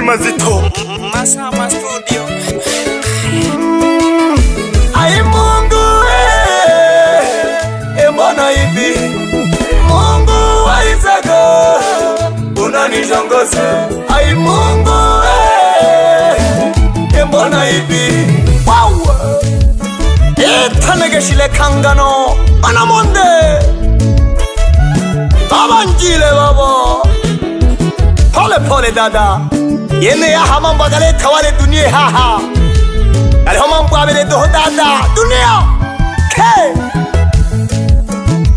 mazito Masama Studio. Ai Mungu mbona hivi? Mungu wa Isaka unanishongoza. Ai Mungu mbona hivi? Wow! Etanegeshile kangano anamonde baba njile baba pole pole dada yene ya hamambo gale tawale dunia haha ale hamambo abele do dada dunia ke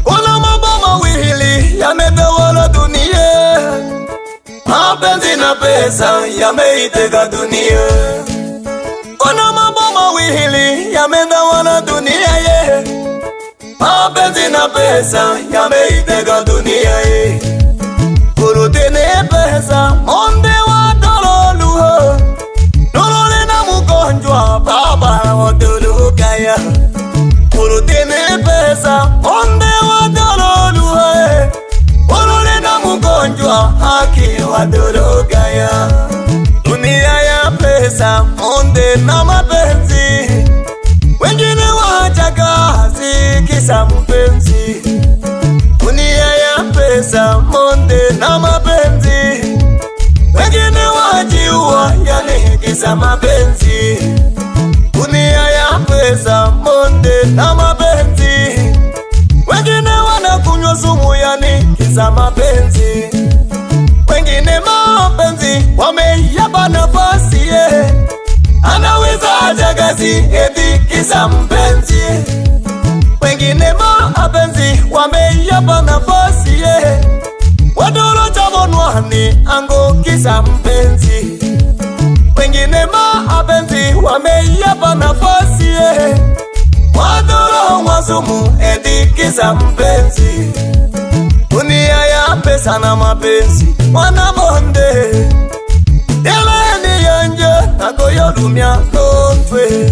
ona mabama wihili yametawala dunia mapenzi na pesa yameiteka dunia ona mabama wihili yametawala dunia ye mapenzi na pesa yameiteka dunia ye kurutene pesa monde wa dololuho dolole na mugonjwa baba wa dolukaya kurutene pesa monde wa dololuho dolole na mugonjwa haki wa dolukaya dunia ya pesa monde na mapenzi wengine wachakazi kisa mpenzi dunia ya pesa monde na mapenzi wengine wajiua yani kisa mapenzi dunia ya pesa monde na mapenzi wengine wanakunywa sumu yani kisa mapenzi wengine mapenzi wameyapa nafasi anaweza ajagazi eti kisa mpenzi wengine mapenzi wameyapa nafasi wadolo chabonwani ango kisa mpenzi wengine mapenzi wameyapa nafasi wadolo mwasumu eti kisa mpenzi dunia ya pesa na mapenzi wanabonde eleni yanje nakoyolumya tontwe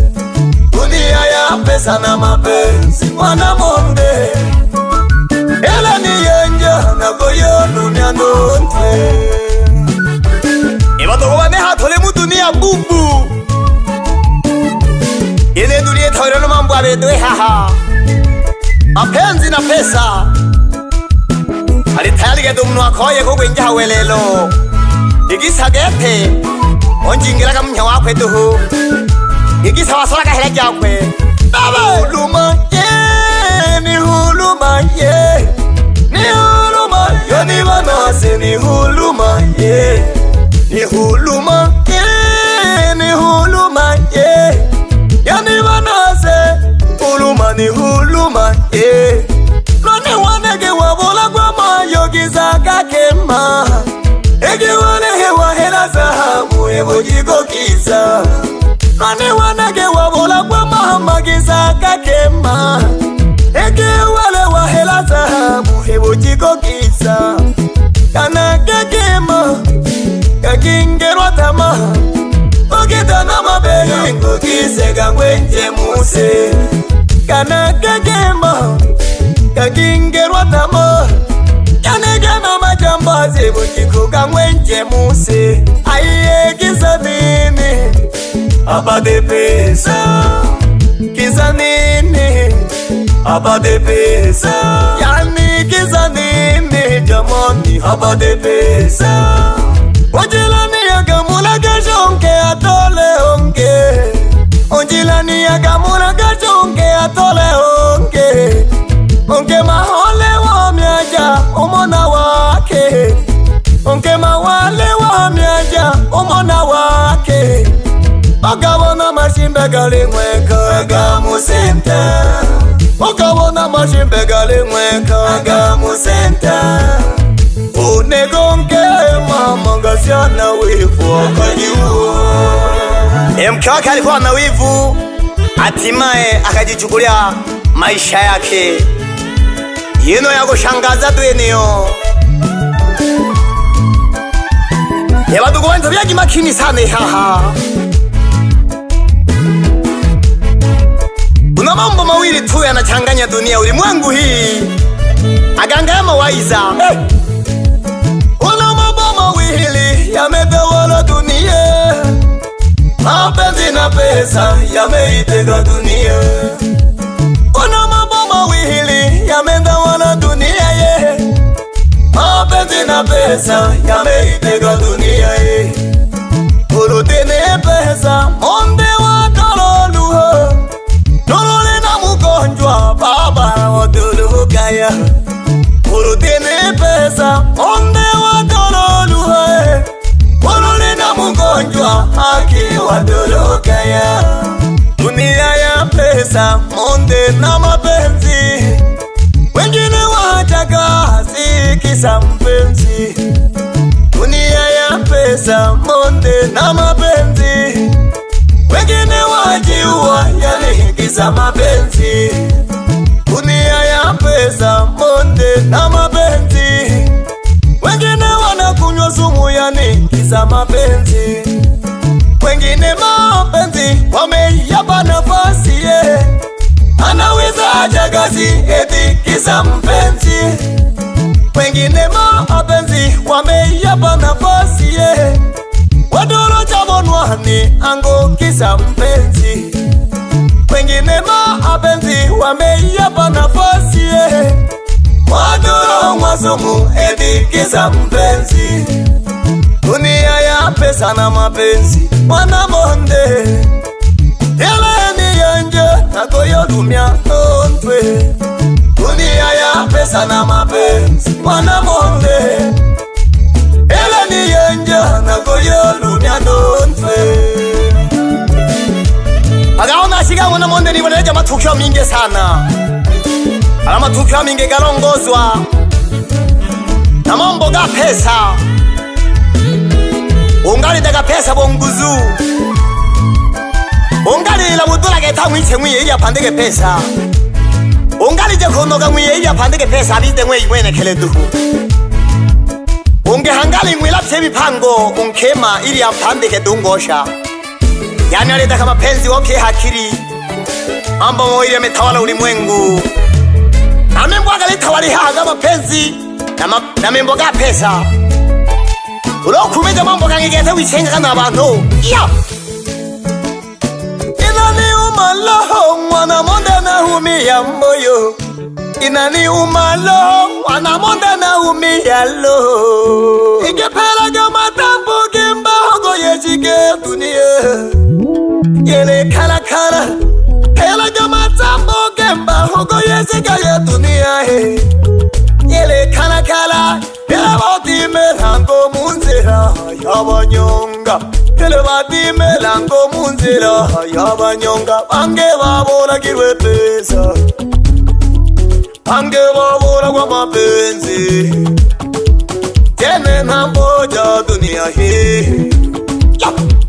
dunia ya pesa na mapenzi wanabonde eleni yanje nakoyolumya tontwe ibadogo bane hatole mu dunia bubu ile dunia tawirano mambo abedwe haha mapenzi na pesa alitayari gedo mnu akoye ko gwenja hawelelo igisagete onjingira kamnya wakwe duhu igisa wasala ka hele jakwe baba luma ye ni huluma ye ni huluma yo ni banase ni huluma ye ni huluma ye ni huluma ye ya ni banase huluma ni huluma ye none wanege wabola kwa mayogiza kakema ege wane hewa hela zahabu ebo jigo kisa none wanege wabola kwa mahamagiza kakema ege wale wa hela zahabu ebo jigo kisa kana kakema kakingerwa tama ogeda na mabele ngokise gangwenje muse kana kakema kakingerwa tama kanegana majambazi bujikuka mwenje muse aiye kisa nini abade pesa kisa nini abade pesa yani kisa nini jamani abade pesa ojilani yagamula gashonke atole onge ojilani yagamula gashonke atole onge onge mahole wa miaja umona wake onge mawale wa miaja umona wake ogabona mashimbe gali mweka gamusenta ogabona mashimbe gali mweka gamusenta unegonge mama ngasiana wivu akajiua mke wake alikuwa na wivu hatimaye akajichukulia maisha yake yino ya kushangaza dwenio yabadugu wanzo byaji makini sana haha kuna mambo mawili tu yanachanganya dunia ulimwengu hii aganga ya mawaiza una mambo mawili yametawala dunia, mapenzi na pesa yameiteka dunia. Kuna mambo mawili yametawala dunia ye, mapenzi na pesa yameiteka dunia ye. Urutine pesa monde wa dololuho, dolole na mugonjwa baba wa dolukaya. Urutine pesa monde wa dololuho, dolole na mugonjwa haki wa dolukaya. Dunia ya pesa monde na mapenzi, wengine wataka kisa mpenzi. Dunia ya pesa monde na mapenzi, wengine wajiua yani kisa mapenzi. Dunia ya pesa monde na mapenzi, wengine wanakunywa sumu yani kisa mapenzi. Wengine mapenzi wameyapa nafasi ye, anaweza ajagazi eti kisa mpenzi. Wengine mapenzi wameyapa nafasi ye, wadoro chabonwani ango kisa mpenzi. Wengine mapenzi wameyapa nafasi ye, wadoro mwasumu eti kisa mpenzi. Dunia ya pesa na mapenzi wanamonde, ele ni yanje nagoyo dumia tontwe. Dunia ya pesa na mapenzi wanamonde, ele ni yanje nagoyo dumia tontwe. Agaona shiga wanamonde ni waleja matukio mingi sana. Ala matukio mingi galongozwa na mambo ga pesa. Ungali daga pesa bonguzu, ungali la budula geta mwiche mwiye iya pandege pesa, ungali je konoga mwiye iya pandege pesa abide mwe imwene kele duhu. Unge hangali mwila psebi pango unkema ili ya pandege dungosha. Yani alida kama penzi woke hakiri amba moire metawala ulimwengu, na membo agali tawali haga mapenzi na membo ga pesa. Ulokumeja mambo kangigete wichenga kana abantu iya. Inani umaloho mwana monde na humia moyo, inani umaloho mwana monde na humia lo. Ikepela gama tambo gemba hogo yechike dunia, yele kala kala. Pela gama tambo gemba hogo yechike ye dunia he, yele kala kala. Yele bati melango munzira yabanyonga, yele bati melango munzira yabanyonga. Bange babola kirwe pesa, bange babola kwa mapenzi, tene namboja dunia hii.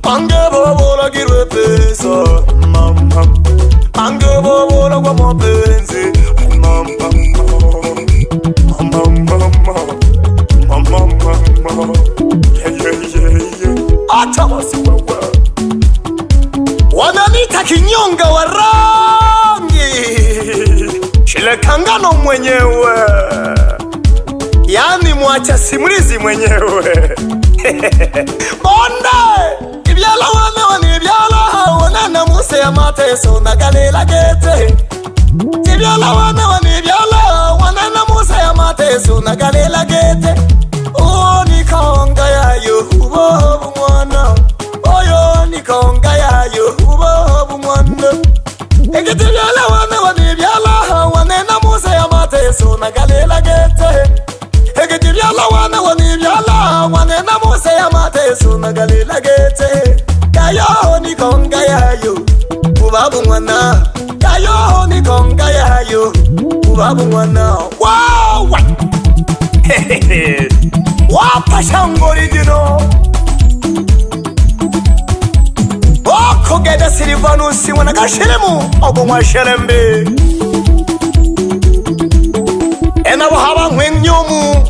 Bange babola kirwe pesa, mama. Bange babola kwa mapenzi, mama. Wananita kinyonga wa rangi, shile kangano mwenyewe, yani mwacha simulizi mwenyewe. Bonde ibyala wana wani ibyala wana muse ya mateso na galela gete. Ibyala wana wani ibyala wana muse ya mateso na galela gete. Oh nikonga yayo ubobu mwana, oyo nikonga yayo ubobu mwana. Egete byala wana wani ibyala wana muse ya mateso na galela gete. Egete byala wana wani ibyala wana muse ya mateso na galela gete. Kayo nikonga yayo ubobu mwana, kayo nikonga yayo ubobu mwana. Wow! Wapa shangori dino Oko geda Silvanusi wana kashiremu obo mwa sherembe. Ena wahaba mwenyomu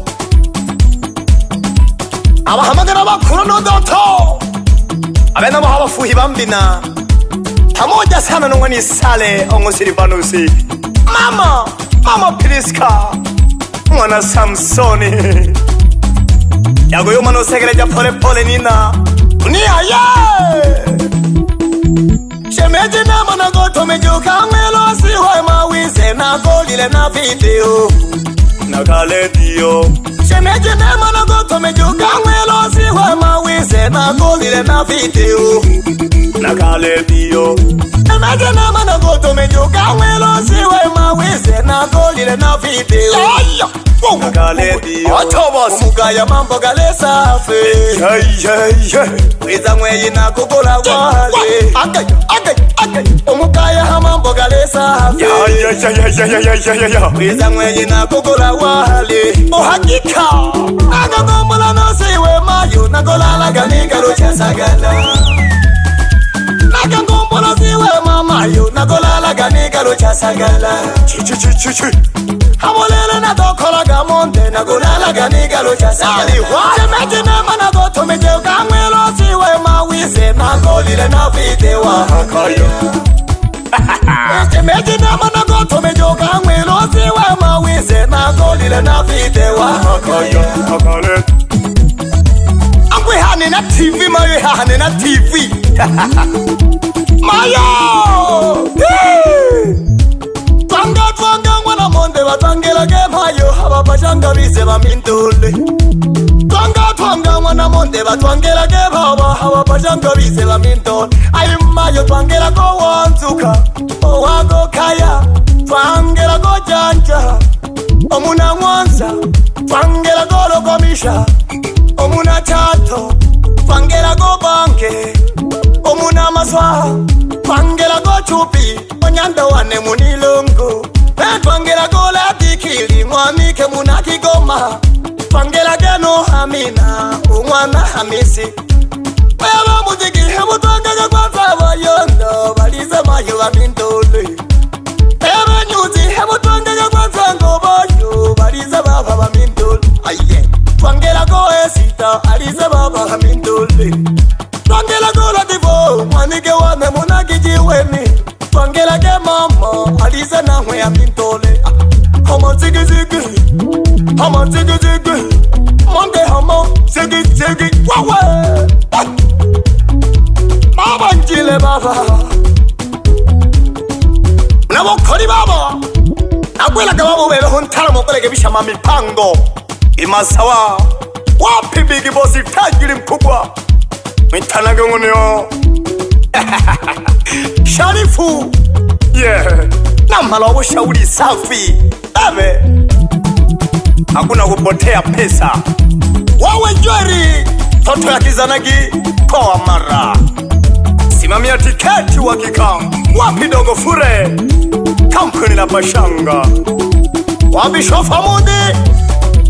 abahamagara bakuru no doto, abena wahaba fuhi bambina pamoja sana nongani sale ongo Silvanusi. Mama Priska mwana Samsoni. yago yo mano segeleja pole pole nina dunia ye shemeji na mana go to mejuka melo si hoy mawise na golile na video na kaledio shemeji na mana go to mejuka melo si hoy mawise na golile na video na kaledio shemeji na mana go to mejuka melo si hoy mawise na golile na video Omugaya mambo gale safi Wiza mweyi na kukola wale Omugaya mambo gale safi Wiza mweyi na kukola wale Ohakika Nagagombola no siwe mayo Nagolala ganiga lucha sagala Nagagombola siwe mamayo Nagolala ganiga lucha sagala Hamolele na dokola gamonde na gulala ganiga lucha sali Shemeji na mana go to mejeuka mwelo siwe mawise na golile na videwa hakayo Shemeji na mana go to mejeuka mwelo siwe mawise na golile na videwa hakayo Angwe hane na TV mayo hane na TV Mayo Twanga mwana monde batangela gemayo abapashanga bize bamindule Twanga mwana monde batwangela gebaba abapashanga bize bamindule Ayimayo twangela ko wanzuka owago kaya twangela ko janja omuna mwanza twangela ko lokomisha omuna chato twangela ko banke omuna maswa twangela ko chupi onyanda wane munilungu twangela ko la dikili mwanike munaki goma twangela geno hamina umwana hamisi Baba muziki hemu twangega kwanza bayondo balize mayo bamindole Baba nyuzi hemu twangega kwanza ngoboyo balize baba bamindole Aye twangela ko esita alize baba bamindole Twangela ko la divo mwanike wane munaki jiweni Twangela ke mama alize na mwe ya mintole Hama zigi Mange hama zigi wawe Baba njile baba Nabo kori baba Nakwela ka baba bebe huntala mokole kebisha mamipango Imasawa Wapi bigi bosi tajiri mkubwa Mitanaga ngunyo Sharifu Yeah Namala wa ushauri safi Ebe Hakuna kupotea pesa Wawe Njeri Toto ya Kizanagi Poa mara Simamia tiketi wakika Wapi dogo fure Kampuni la Bashanga Wapi shofa mundi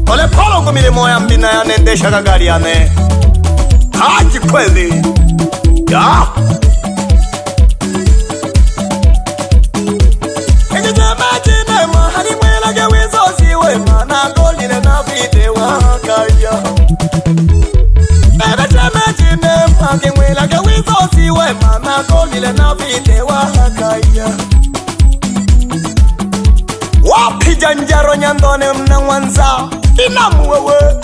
Kole polo kumile moya mbina ya nendesha kagari yane Haji kweli Ya Ekijemejine mahari mwela gewizo siwe Mana golile na videwa kaya Ekijemejine mahari mwela gewizo siwe Mana golile na videwa kaya Wapi janjaro nyandone mna mwanza Inamu wewe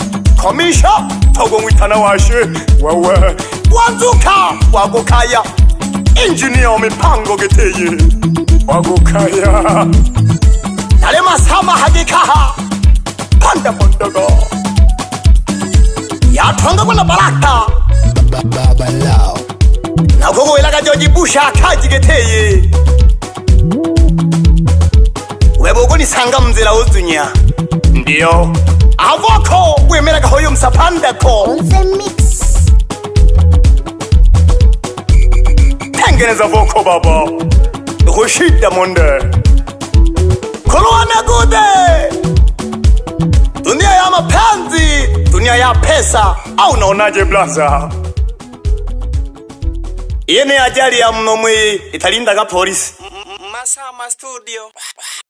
Komisha Togo mwitana washe Wewe Wanzuka Wagokaya Engineer mipango geteye Wagokaya Nale masama hagikaha Panda pondogo Ya tonga kuna baraka Baba lao Na gogo ilaga joji busha kaji geteye Webo ni sanga mzila uzunya Ndiyo Avoko Wemelaga hoyo msapanda ko On the mix Tengeneza voko baba Kushida monde Kuluana gude Dunia ya mapenzi Dunia ya pesa Au naonaje blaza Yene ajali ya mnomwe Italinda ka polisi Masama Studio.